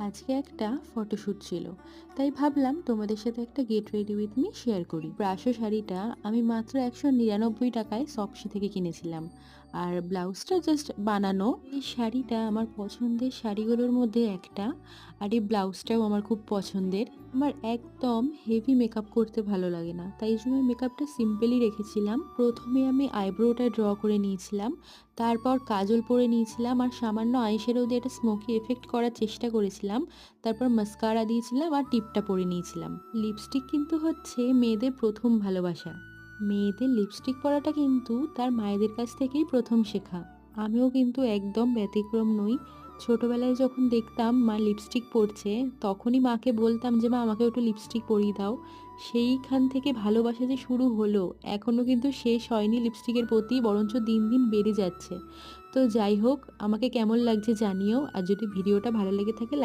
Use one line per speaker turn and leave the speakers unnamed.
আজকে একটা ফটোশ্যুট ছিল, তাই ভাবলাম তোমাদের সাথে একটা get ready with me share করি। ব্রাশো শাড়িটা আমি মাত্র 199 টাকায় সপসি থেকে কিনেছিলাম, আর ব্লাউজটা জাস্ট বানানো। এই শাড়িটা আমার পছন্দের শাড়িগুলোর মধ্যে একটা, আর এই ব্লাউজটাও আমার খুব পছন্দের। আমার একদম হেভি মেকআপ করতে ভালো লাগে না, তাই জন্য মেকআপটা সিম্পলই রেখেছিলাম। প্রথমে আমি আইব্রোটা ড্র করে নিয়েছিলাম, তারপর কাজল পরে নিয়েছিলাম, আর সামান্য আইশ্যাডো দিয়ে একটা স্মোকি এফেক্ট করার চেষ্টা করেছিলাম। তারপর মাস্কারা দিয়েছিলাম আর টিপটা পরে নিয়েছিলাম। লিপস্টিক কিন্তু হচ্ছে মেয়েদের প্রথম ভালোবাসা। মেয়েদের লিপস্টিক পরাটা কিন্তু তার মায়েদের কাছ থেকেই প্রথম শেখা। আমিও কিন্তু একদম ব্যতিক্রম নই। ছোটবেলায় যখন দেখতাম মা লিপস্টিক পরছে, তখনই মাকে বলতাম যে মা আমাকে একটু লিপস্টিক পরিয়ে দাও। সেইখান থেকে ভালোবাসা যে শুরু হলো, এখনও কিন্তু শেষ হয়নি লিপস্টিকের প্রতি, বরঞ্চ দিন দিন বেড়ে যাচ্ছে। তো যাই হোক, আমাকে কেমন লাগছে জানিও, আর যদি ভিডিওটা ভালো লেগে থাকে